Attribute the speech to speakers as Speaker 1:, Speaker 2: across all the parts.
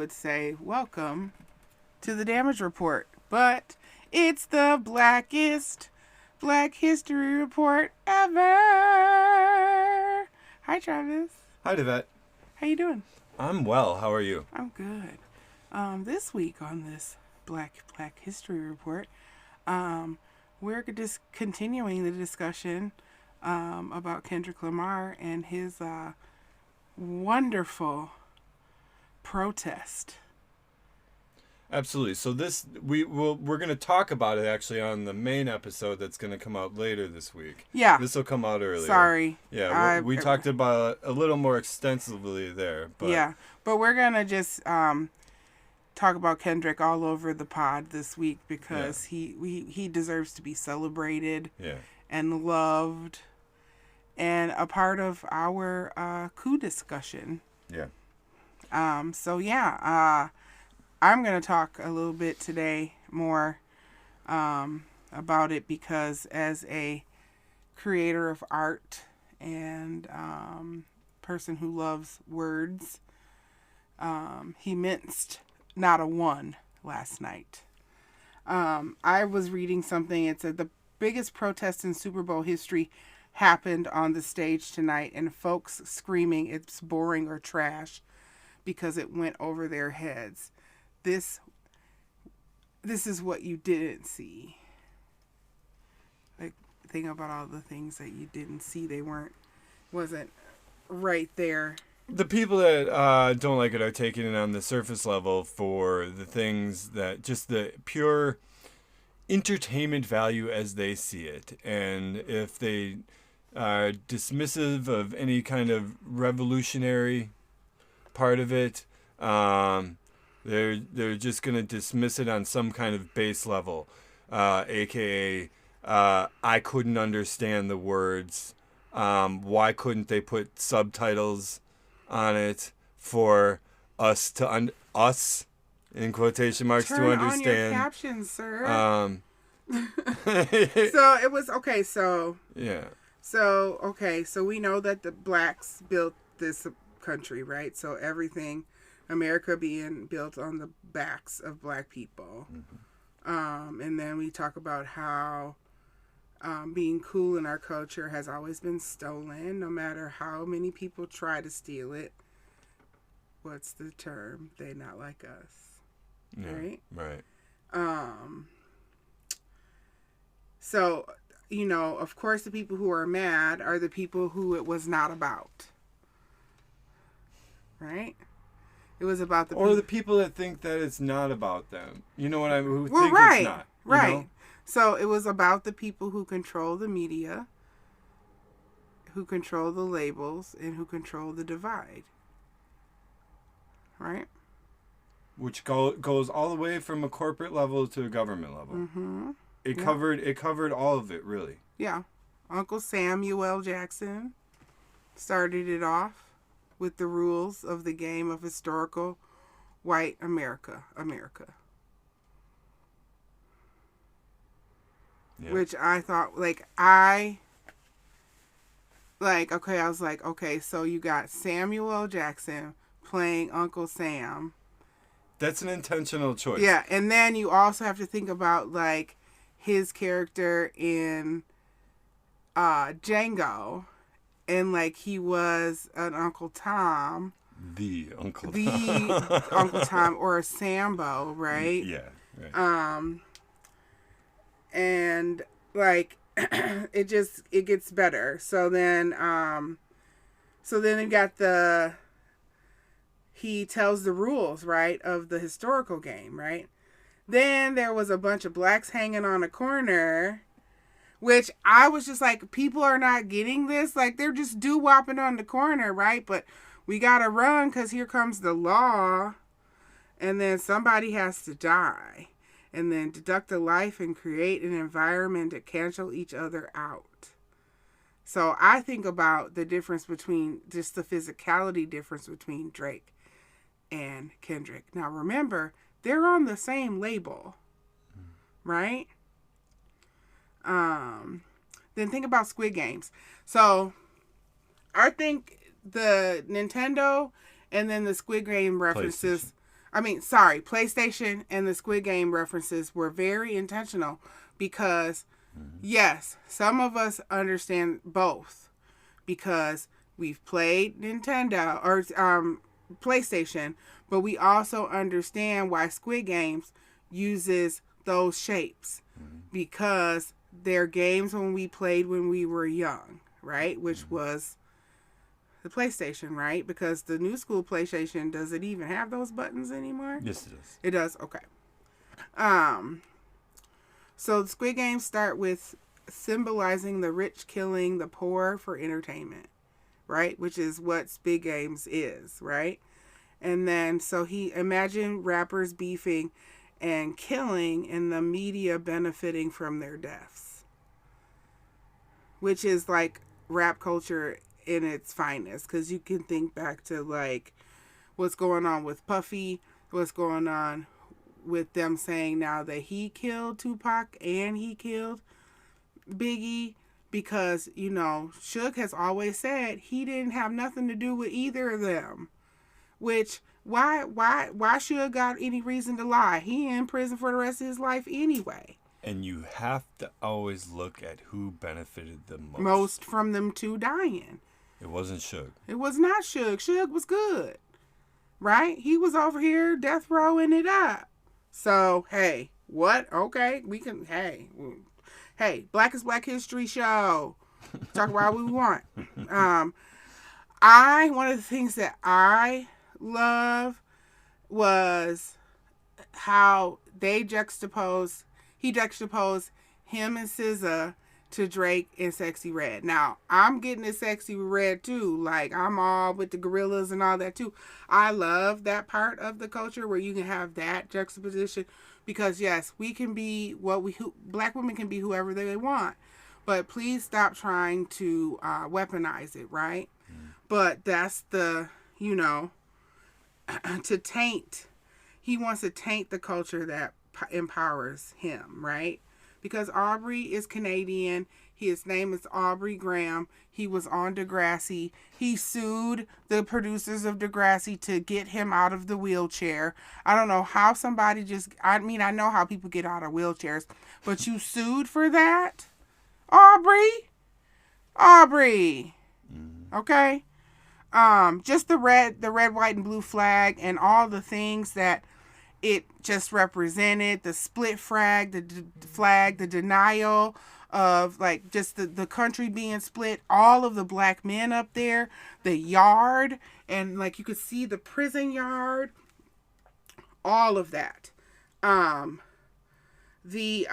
Speaker 1: would say, welcome to the damage report. But it's the blackest Black History report ever. Hi, Travis.
Speaker 2: Hi, Davette.
Speaker 1: How you doing?
Speaker 2: I'm well. How are you?
Speaker 1: I'm good. This week on this Black History report, we're just continuing the discussion about Kendrick Lamar and his wonderful protest.
Speaker 2: Absolutely. So we're going to talk about it actually on the main episode that's going to come out later this week.
Speaker 1: Yeah.
Speaker 2: This will come out earlier.
Speaker 1: Sorry.
Speaker 2: Yeah, we talked about it a little more extensively there. But
Speaker 1: yeah, but we're going to just talk about Kendrick all over the pod this week because he deserves to be celebrated and loved and a part of our coup discussion.
Speaker 2: Yeah.
Speaker 1: I'm going to talk a little bit today more about it because as a creator of art and person who loves words, he minced not a one last night. I was reading something. It said the biggest protest in Super Bowl history happened on the stage tonight, and folks screaming it's boring or trash because it went over their heads. This is what you didn't see. Like, think about all the things that you didn't see. Wasn't right there.
Speaker 2: The people that don't like it are taking it on the surface level for the things that just the pure entertainment value as they see it. And if they are dismissive of any kind of revolutionary part of it, they're just going to dismiss it on some kind of base level, aka I couldn't understand the words. Why couldn't they put subtitles on it for us to us in quotation marks
Speaker 1: Turn
Speaker 2: to understand?
Speaker 1: Turn on your captions, sir. So it was okay. So
Speaker 2: yeah.
Speaker 1: So okay. So we know that the blacks built this country, right? So everything. America being built on the backs of black people. Mm-hmm. And then we talk about how being cool in our culture has always been stolen, no matter how many people try to steal it. What's the term? They not like us.
Speaker 2: Yeah,
Speaker 1: right?
Speaker 2: Right.
Speaker 1: So, of course the people who are mad are the people who it was not about. Right? It was about
Speaker 2: the people that think that it's not about them. You know what I mean? Who think
Speaker 1: right,
Speaker 2: it's not.
Speaker 1: Right.
Speaker 2: Know?
Speaker 1: So it was about the people who control the media, who control the labels, and who control the divide. Right?
Speaker 2: Which goes all the way from a corporate level to a government level.
Speaker 1: Mm-hmm.
Speaker 2: It covered all of it, really.
Speaker 1: Yeah. Uncle Samuel Jackson started it off with the rules of the game of historical white America. Yeah. Which I thought, I was like, okay, so you got Samuel L. Jackson playing Uncle Sam.
Speaker 2: That's an intentional choice.
Speaker 1: Yeah, and then you also have to think about, his character in Django. And he was an Uncle Tom.
Speaker 2: The Uncle
Speaker 1: Tom or a Sambo, right?
Speaker 2: Yeah. Right.
Speaker 1: And it gets better. So then you got he tells the rules, right, of the historical game, right? Then there was a bunch of blacks hanging on a corner. Which I was just like, people are not getting this. They're just doo-wopping on the corner, right? But we got to run because here comes the law. And then somebody has to die. And then deduct a life and create an environment to cancel each other out. So I think about the difference between, just the physicality difference between Drake and Kendrick. Now remember, they're on the same label, right? Then think about Squid Games. So I think the Nintendo and then the Squid Game references PlayStation and the Squid Game references were very intentional because, yes, some of us understand both because we've played Nintendo or PlayStation, but we also understand why Squid Games uses those shapes because they're games when we played when we were young, right? Which was the PlayStation, right? Because the new school PlayStation, does it even have those buttons anymore?
Speaker 2: Yes, it does.
Speaker 1: It does? Okay. So the Squid Games start with symbolizing the rich killing the poor for entertainment, right? Which is what Squid Games is, right? And then, so imagine rappers beefing and killing and the media benefiting from their deaths, which is like rap culture in its finest, because you can think back to like what's going on with Puffy, what's going on with them saying now that he killed Tupac and he killed Biggie, because Suge has always said he didn't have nothing to do with either of them. Which why Suge got any reason to lie? He in prison for the rest of his life anyway.
Speaker 2: And you have to always look at who benefited the
Speaker 1: most from them two dying.
Speaker 2: It wasn't Suge.
Speaker 1: It was not Suge. Suge was good, right? He was over here death rowing it up. So hey, what? Okay, we can. Hey, Blackest Black History show. Talk about what we want. One of the things that I love was how he juxtaposed him and SZA to Drake and Sexy Red. Now, I'm getting it Sexy Red too. Like, I'm all with the gorillas and all that too. I love that part of the culture where you can have that juxtaposition because, yes, we can be black women can be whoever they want. But please stop trying to weaponize it, right? But that's to taint. He wants to taint the culture that empowers him, right? Because Aubrey is Canadian. His name is Aubrey Graham. He was on Degrassi. He sued the producers of Degrassi to get him out of the wheelchair. I don't know how somebody I know how people get out of wheelchairs, but you sued for that? Aubrey? Okay? Just the red, white, and blue flag and all the things that it just represented, the split flag, the denial of like just the country being split, all of the black men up there, the yard, and like you could see the prison yard, all of that. The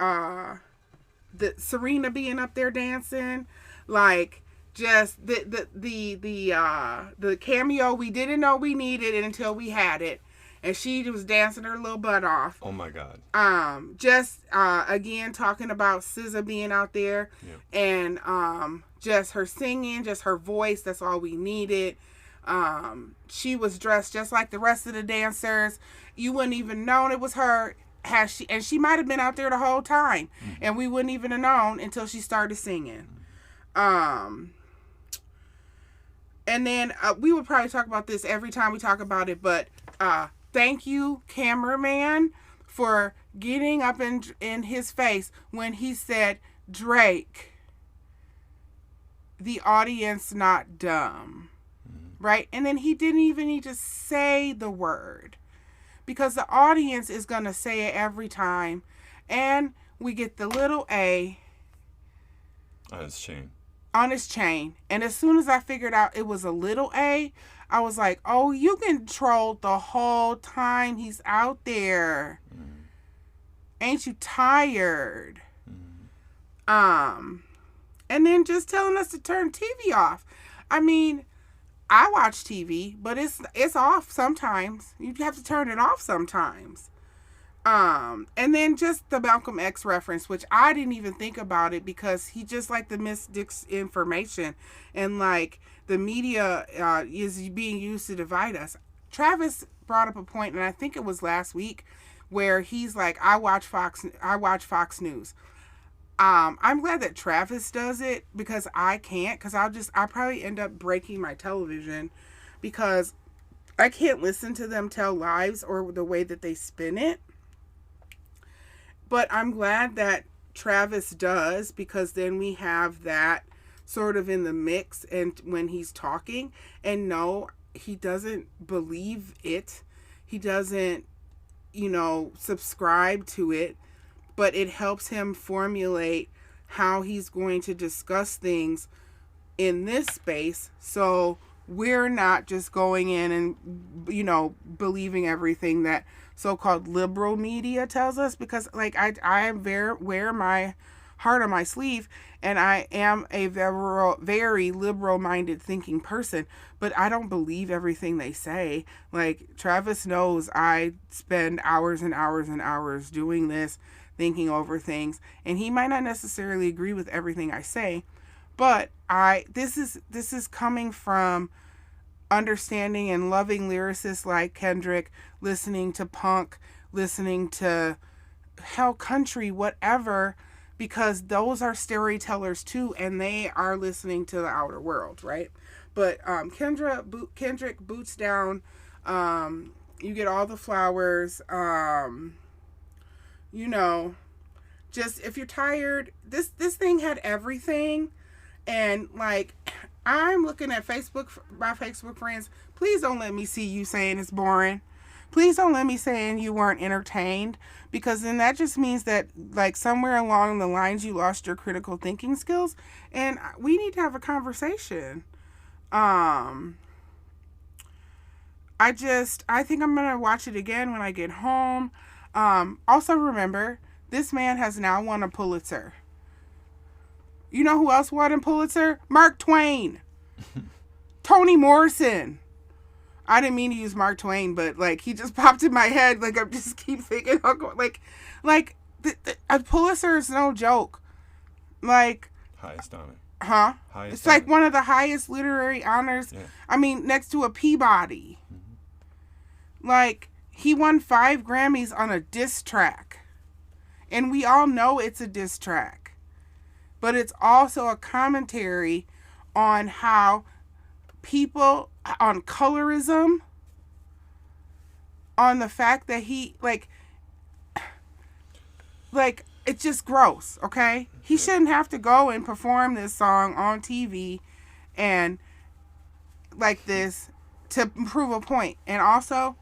Speaker 1: Serena being up there dancing, like just the cameo we didn't know we needed it until we had it. And she was dancing her little butt off.
Speaker 2: Oh my God.
Speaker 1: Again, talking about SZA being out there. Yep. And just her singing, just her voice, that's all we needed. She was dressed just like the rest of the dancers. You wouldn't even known it was her. And she might have been out there the whole time. Mm-hmm. And we wouldn't even have known until she started singing. Mm-hmm. And then we would probably talk about this every time we talk about it, but thank you, cameraman, for getting up in his face when he said, Drake, the audience not dumb, right? And then he didn't even need to say the word because the audience is going to say it every time. And we get the little A on his chain. And as soon as I figured out it was a little A, I was like, oh, you controlled the whole time he's out there. Mm. Ain't you tired? Mm. And then just telling us to turn TV off. I mean, I watch TV, but it's off sometimes. You have to turn it off sometimes. And then just the Malcolm X reference, which I didn't even think about it because he just like the misinformation and like the media is being used to divide us. Travis brought up a point, and I think it was last week, where he's like, I watch Fox News. I'm glad that Travis does it because I can't, because I'll probably end up breaking my television because I can't listen to them tell lies or the way that they spin it. But I'm glad that Travis does, because then we have that sort of in the mix and when he's talking. And no, he doesn't believe it. He doesn't, subscribe to it, but it helps him formulate how he's going to discuss things in this space. So we're not just going in and, believing everything that so-called liberal media tells us, because I am wear my heart on my sleeve, and I am a very liberal-minded thinking person, but I don't believe everything they say. Like, Travis knows I spend hours and hours and hours doing this, thinking over things, and he might not necessarily agree with everything I say, but this is coming from understanding and loving lyricists like Kendrick, listening to punk, listening to hell country, whatever, because those are storytellers too, and they are listening to the outer world, right? But Kendrick, Boots Down, You Get All the Flowers, just if you're tired, this thing had everything. And I'm looking at my Facebook friends. Please don't let me see you saying it's boring. Please don't let me saying you weren't entertained, because then that just means that somewhere along the lines you lost your critical thinking skills, and we need to have a conversation. I think I'm gonna watch it again when I get home. Also remember, this man has now won a Pulitzer. You know who else won a Pulitzer? Mark Twain. Toni Morrison. I didn't mean to use Mark Twain, but he just popped in my head. I just keep thinking, a Pulitzer is no joke.
Speaker 2: Highest honor.
Speaker 1: Huh?
Speaker 2: Highest
Speaker 1: it's
Speaker 2: honor.
Speaker 1: One of the highest literary honors. Yeah. I mean, next to a Peabody. Mm-hmm. He won 5 Grammys on a diss track. And we all know it's a diss track. But it's also a commentary on how people, on colorism, on the fact that he, it's just gross, okay? He shouldn't have to go and perform this song on TV and this to prove a point. And also,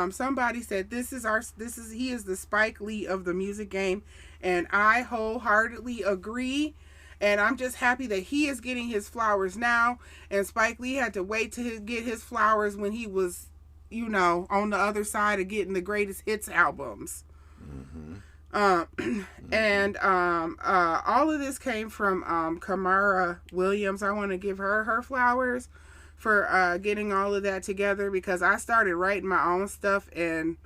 Speaker 1: somebody said he is the Spike Lee of the music game, and I wholeheartedly agree. And I'm just happy that he is getting his flowers now, and Spike Lee had to wait to get his flowers when he was, on the other side of getting the greatest hits albums. Mm-hmm. And all of this came from Kamara Williams. I want to give her flowers for getting all of that together, because I started writing my own stuff, and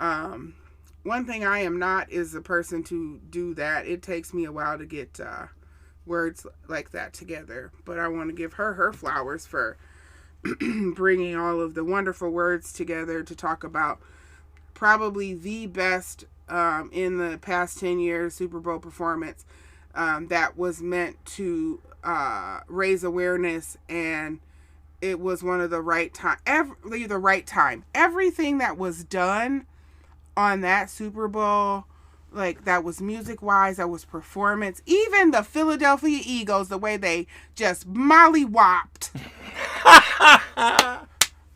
Speaker 1: one thing I am not is a person to do that. It takes me a while to get words like that together, but I want to give her flowers for bringing all of the wonderful words together to talk about probably the best in the past 10 years Super Bowl performance that was meant to raise awareness, and it was one of the right time. Everything that was done on that Super Bowl, that was music-wise, that was performance. Even the Philadelphia Eagles, the way they just mollywopped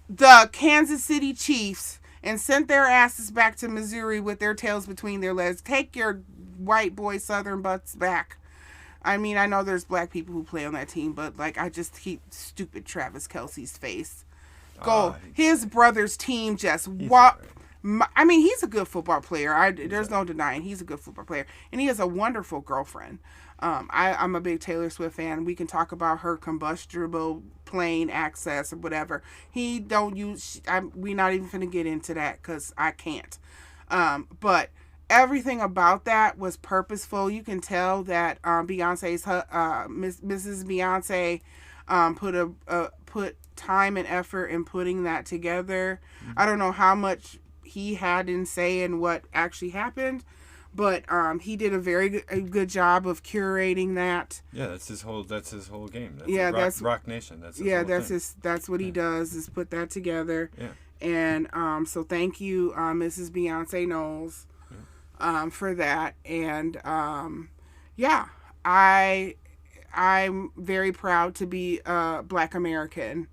Speaker 1: the Kansas City Chiefs and sent their asses back to Missouri with their tails between their legs. Take your white boy Southern butts back. I mean, I know there's black people who play on that team, but I just keep stupid Travis Kelce's face. His brother's team just whopped. I mean, he's a good football player. There's no denying he's a good football player. And he has a wonderful girlfriend. I'm a big Taylor Swift fan. We can talk about her combustible plane access or whatever. He don't use... we're not even going to get into that because I can't. But everything about that was purposeful. You can tell that Beyonce's... Mrs. Beyonce put time and effort in putting that together. Mm-hmm. I don't know how much he had in say in what actually happened, But he did a very good job of curating that.
Speaker 2: Yeah, that's his whole game.
Speaker 1: That's
Speaker 2: Rock Nation. That's his whole thing.
Speaker 1: That's what he does, is put that together.
Speaker 2: Yeah.
Speaker 1: And so thank you, Mrs. Beyonce Knowles, for that. And I'm very proud to be a Black American,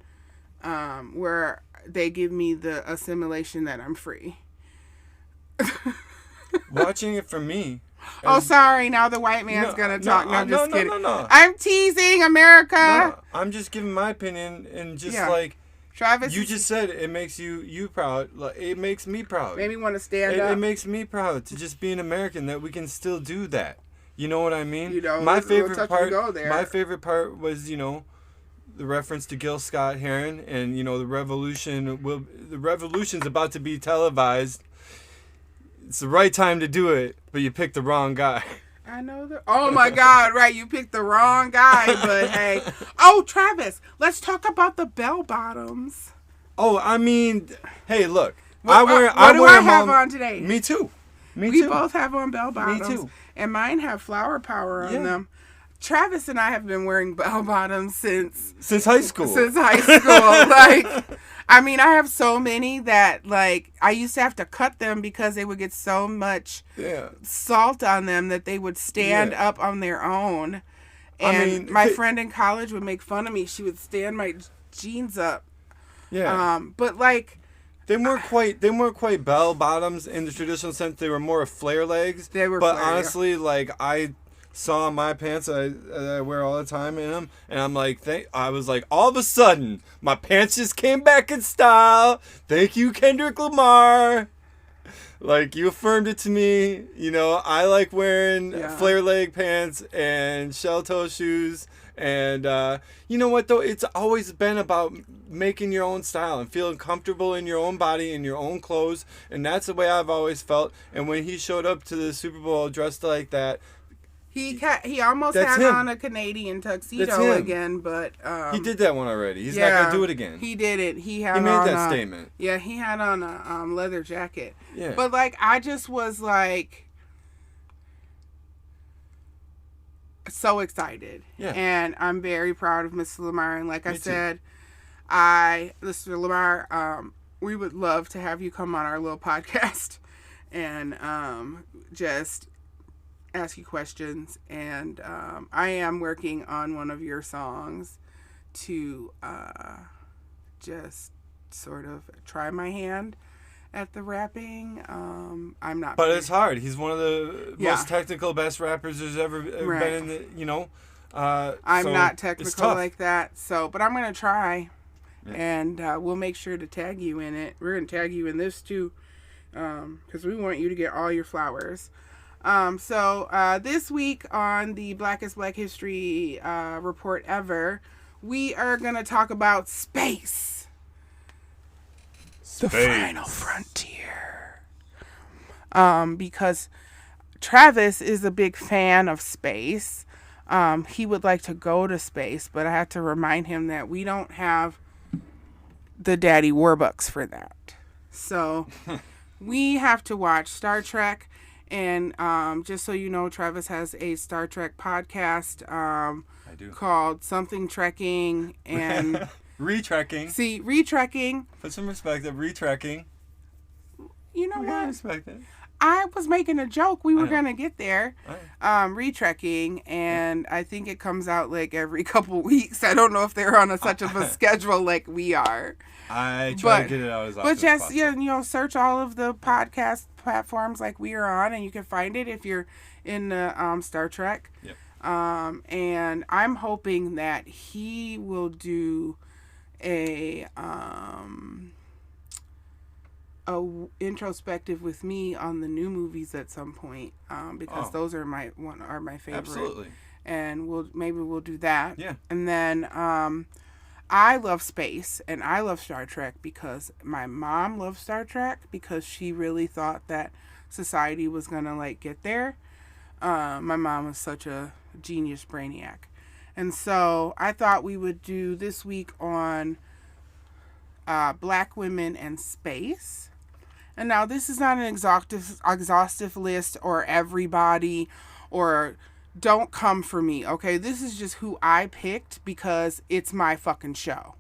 Speaker 1: where they give me the assimilation that I'm free.
Speaker 2: Watching it for me.
Speaker 1: Oh, sorry. Now the white man's gonna talk. No, I'm just kidding.
Speaker 2: No.
Speaker 1: I'm teasing, America.
Speaker 2: No, I'm just giving my opinion, and just like
Speaker 1: Travis,
Speaker 2: you just said, it makes you proud. Like, it makes me proud.
Speaker 1: Made me want to stand up.
Speaker 2: It makes me proud to just be an American, that we can still do that. You know what I mean?
Speaker 1: My favorite
Speaker 2: part was, the reference to Gil Scott-Heron, and the revolution's about to be televised. It's the right time to do it, but you picked the wrong guy.
Speaker 1: I know that. Oh my God! Right, you picked the wrong guy. But hey, oh Travis, let's talk about the bell bottoms.
Speaker 2: Oh, I mean, hey, look,
Speaker 1: what do I have on today?
Speaker 2: Me too.
Speaker 1: We both have on bell bottoms.
Speaker 2: Me too.
Speaker 1: And mine have flower power on them. Travis and I have been wearing bell bottoms since
Speaker 2: high school.
Speaker 1: Like, I mean, I have so many that, like, I used to have to cut them because they would get so much salt on them that they would stand up on their own. And my friend in college would make fun of me. She would stand my jeans up.
Speaker 2: Yeah.
Speaker 1: But like,
Speaker 2: they weren't quite bell bottoms in the traditional sense. They were more flare legs.
Speaker 1: They were.
Speaker 2: But honestly, like, I saw my pants that I wear all the time in them, and I'm like, I was like, all of a sudden, my pants just came back in style. Thank you, Kendrick Lamar. Like, you affirmed it to me. I like wearing flare leg pants and shell toe shoes. And you know what, though? It's always been about making your own style and feeling comfortable in your own body, in your own clothes. And that's the way I've always felt. And when he showed up to the Super Bowl dressed like that,
Speaker 1: he almost had on a Canadian tuxedo again, but
Speaker 2: he did that one already. He's not gonna do it again.
Speaker 1: He did it. He
Speaker 2: made that statement.
Speaker 1: Yeah, he had on a leather jacket.
Speaker 2: Yeah.
Speaker 1: But like, I just was like so excited.
Speaker 2: Yeah.
Speaker 1: And I'm very proud of Mr. Lamar. And like I said, Mr. Lamar, we would love to have you come on our little podcast and just ask you questions. And I am working on one of your songs to just sort of try my hand at the rapping. I'm not,
Speaker 2: but it's hard. He's one of the most technical, best rappers there's ever been in the,
Speaker 1: I'm not technical like that, but I'm gonna try. And we'll make sure to tag you in it. We're gonna tag you in this too, because we want you to get all your flowers. So this week on the Blackest Black History report ever, we are going to talk about space. The final frontier. Because Travis is a big fan of space. He would like to go to space, but I have to remind him that we don't have the daddy Warbucks for that. So we have to watch Star Trek. And just so you know, Travis has a Star Trek podcast
Speaker 2: I do.
Speaker 1: Called Something Trekking and
Speaker 2: Retrekking.
Speaker 1: See, Retrekking.
Speaker 2: Put some respect of Retrekking.
Speaker 1: You know what?
Speaker 2: Respect it.
Speaker 1: I was making a joke. We were gonna get there. Retrekking, and I think it comes out like every couple weeks. I don't know if they're on such of a schedule like we are.
Speaker 2: I try to get it out as often as possible.
Speaker 1: But search all of the podcast platforms like we are on, and you can find it if you're in the Star Trek.
Speaker 2: Yep.
Speaker 1: And I'm hoping that he will do a introspective with me on the new movies at some point, because those are my favorite.
Speaker 2: Absolutely.
Speaker 1: And we'll do that.
Speaker 2: Yeah.
Speaker 1: And then I love space and I love Star Trek because my mom loved Star Trek because she really thought that society was gonna like get there. My mom was such a genius brainiac. And so I thought we would do this week on Black women and space. And now this is not an exhaustive list or everybody or don't come for me, okay? This is just who I picked because it's my fucking show.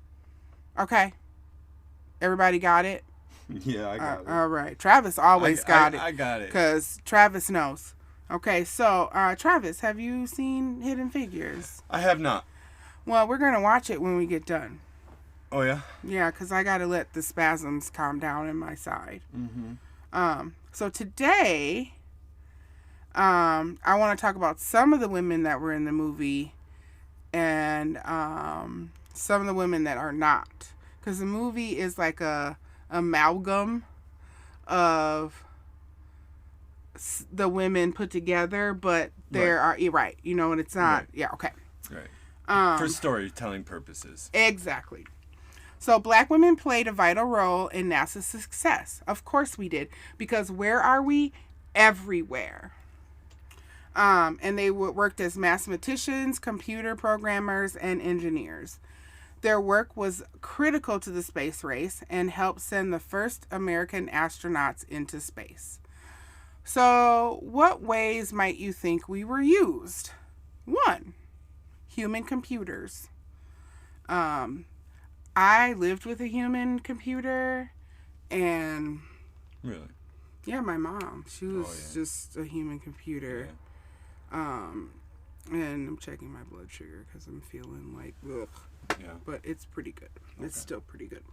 Speaker 1: Okay? Everybody got it?
Speaker 2: Yeah, I got it.
Speaker 1: All right. Travis always got it.
Speaker 2: I got it.
Speaker 1: Because Travis knows. Okay, so Travis, have you seen Hidden Figures?
Speaker 2: I have not.
Speaker 1: Well, we're going to watch it when we get done.
Speaker 2: Oh, yeah?
Speaker 1: Yeah, because I got to let the spasms calm down in my side.
Speaker 2: Mm-hmm.
Speaker 1: So today, I want to talk about some of the women that were in the movie and some of the women that are not. Because the movie is like a amalgam of the women put together, but there are, you're right, you know, and it's not,
Speaker 2: right.
Speaker 1: Yeah, okay.
Speaker 2: Right. For storytelling purposes.
Speaker 1: Exactly. So black women played a vital role in NASA's success. Of course we did. Because where are we? Everywhere. And they worked as mathematicians, computer programmers, and engineers. Their work was critical to the space race and helped send the first American astronauts into space. So, what ways might you think we were used? 1. Human computers. I lived with a human computer, and
Speaker 2: really,
Speaker 1: yeah, my mom. She was just a human computer.
Speaker 2: Yeah.
Speaker 1: And I'm checking my blood sugar because I'm feeling like, ugh.
Speaker 2: Yeah.
Speaker 1: But it's pretty good.
Speaker 2: Okay.
Speaker 1: It's still pretty good.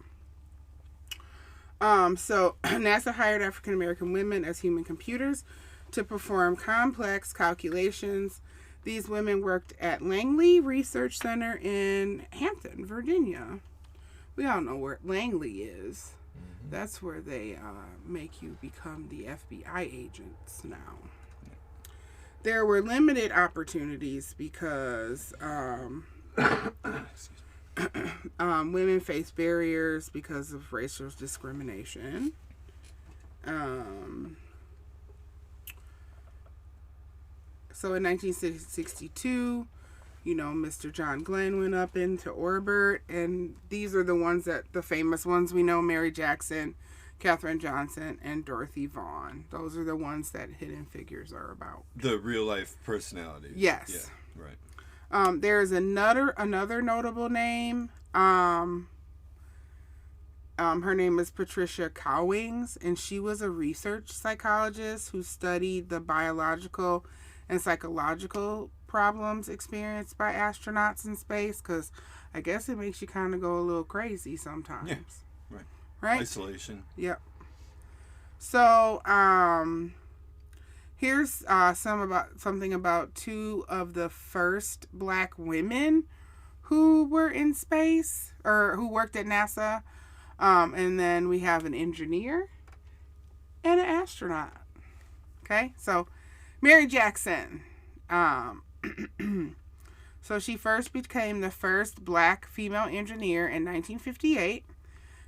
Speaker 1: So NASA hired African American women as human computers to perform complex calculations. These women worked at Langley Research Center in Hampton, Virginia. We all know where Langley is. Mm-hmm. That's where they make you become the FBI agents now. There were limited opportunities because women face barriers because of racial discrimination. So in 1962, you know, Mr. John Glenn went up into orbit, and these are the famous ones we know: Mary Jackson, Katherine Johnson, and Dorothy Vaughan. Those are the ones that Hidden Figures are about.
Speaker 2: The real life personalities.
Speaker 1: Yes.
Speaker 2: Yeah, right.
Speaker 1: There's another notable name. Her name is Patricia Cowings, and she was a research psychologist who studied the biological and psychological problems experienced by astronauts in space, because I guess it makes you kind of go a little crazy sometimes.
Speaker 2: Yeah,
Speaker 1: right.
Speaker 2: Isolation.
Speaker 1: Yep. So, here's something about 2 of the first black women who were in space or who worked at NASA. And then we have an engineer and an astronaut. Okay, so Mary Jackson. So she first became the first black female engineer in 1958.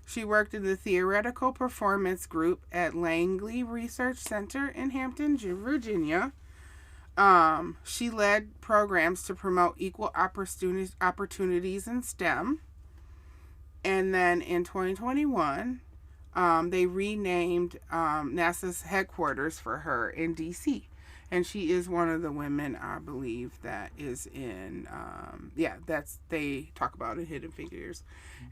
Speaker 1: She worked in the Theoretical Performance Group at Langley Research Center in Hampton, Virginia. She led programs to promote equal opportunities in STEM. And then in 2021, they renamed NASA's headquarters for her in D.C. And she is one of the women, I believe, that is in, they talk about in Hidden Figures.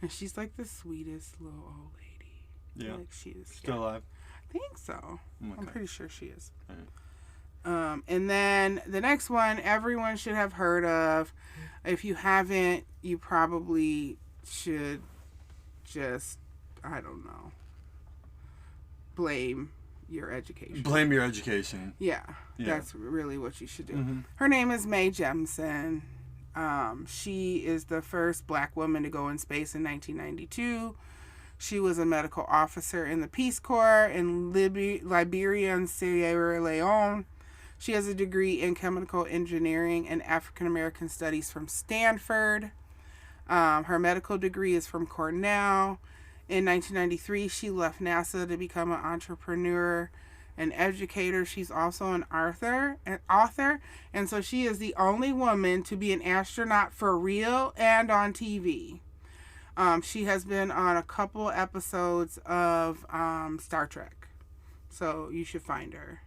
Speaker 1: And she's like the sweetest little old lady.
Speaker 2: Yeah.
Speaker 1: Like she is.
Speaker 2: Still alive?
Speaker 1: I think so. Okay. I'm pretty sure she is.
Speaker 2: All right.
Speaker 1: And then the next one, everyone should have heard of. If you haven't, you probably should just, I don't know, blame your education.
Speaker 2: Blame your education.
Speaker 1: Yeah, that's really what you should do.
Speaker 2: Mm-hmm.
Speaker 1: Her name is Mae Jemison. She is the first black woman to go in space in 1992. She was a medical officer in the Peace Corps in Liberia and Sierra Leone. She has a degree in chemical engineering and African American studies from Stanford. Her medical degree is from Cornell. In 1993, she left NASA to become an entrepreneur and educator. She's also an author, and so she is the only woman to be an astronaut for real and on TV. She has been on a couple episodes of Star Trek. So you should find her.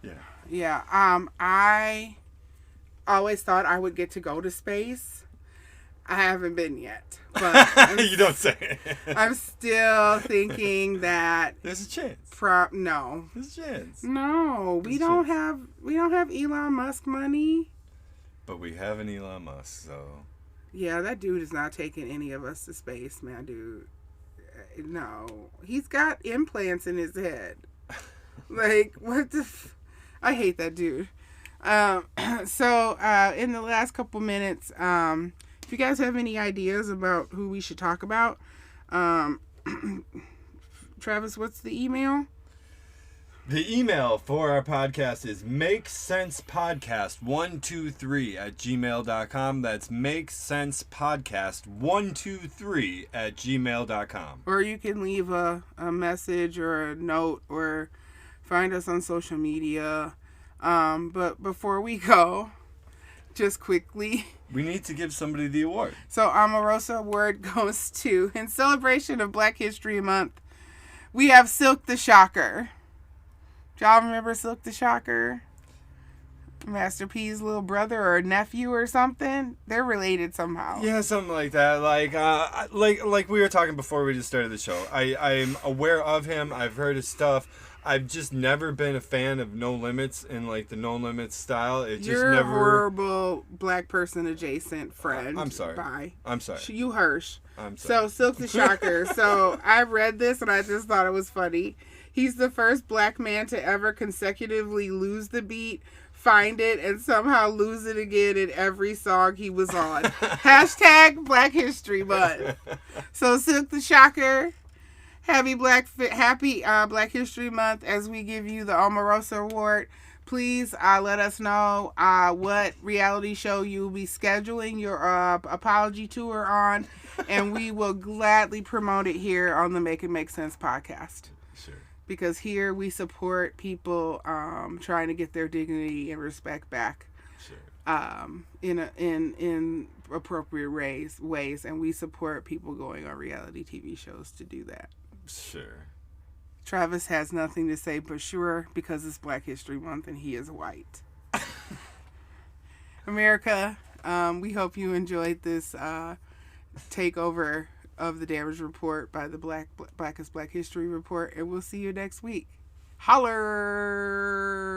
Speaker 2: Yeah.
Speaker 1: Yeah. I always thought I would get to go to space. I haven't been yet, but
Speaker 2: You don't say.
Speaker 1: I'm still thinking that
Speaker 2: There's a chance.
Speaker 1: No.
Speaker 2: There's a chance.
Speaker 1: No, we don't have Elon Musk money.
Speaker 2: But we have an Elon Musk, so.
Speaker 1: Yeah, that dude is not taking any of us to space, man, dude. No, he's got implants in his head. Like, what the? I hate that dude. So in the last couple minutes, if you guys have any ideas about who we should talk about, Travis, what's the email?
Speaker 2: The email for our podcast is makesensepodcast123@gmail.com. That's makesensepodcast123@gmail.com.
Speaker 1: Or you can leave a message or a note or find us on social media. But before we go, just quickly,
Speaker 2: we need to give somebody the award.
Speaker 1: So Omarosa award goes to, in celebration of Black History Month, we have Silk the Shocker. Do y'all remember Silk the Shocker? Master P's little brother or nephew or something? They're related somehow.
Speaker 2: Yeah, something like that. Like we were talking before we just started the show. I'm aware of him. I've heard his stuff. I've just never been a fan of No Limits and like the No Limits style.
Speaker 1: You're a horrible black person adjacent friend.
Speaker 2: I'm sorry.
Speaker 1: Bye.
Speaker 2: I'm sorry.
Speaker 1: You Hirsch.
Speaker 2: I'm sorry.
Speaker 1: So Silk the Shocker. So I read this and I just thought it was funny. He's the first black man to ever consecutively lose the beat, find it, and somehow lose it again in every song he was on. Hashtag Black History Month. So Silk the Shocker, happy Black History Month as we give you the Omarosa Award. Please let us know what reality show you'll be scheduling your apology tour on, and we will gladly promote it here on the Make It Make Sense podcast.
Speaker 2: Sure.
Speaker 1: Because here we support people trying to get their dignity and respect back,
Speaker 2: Sure.
Speaker 1: in appropriate ways, and we support people going on reality TV shows to do that.
Speaker 2: Sure.
Speaker 1: Travis has nothing to say but sure, because it's Black History Month and he is white. America, we hope you enjoyed this takeover of the Damage Report by the Blackest Black History Report, and we'll see you next week. Holler!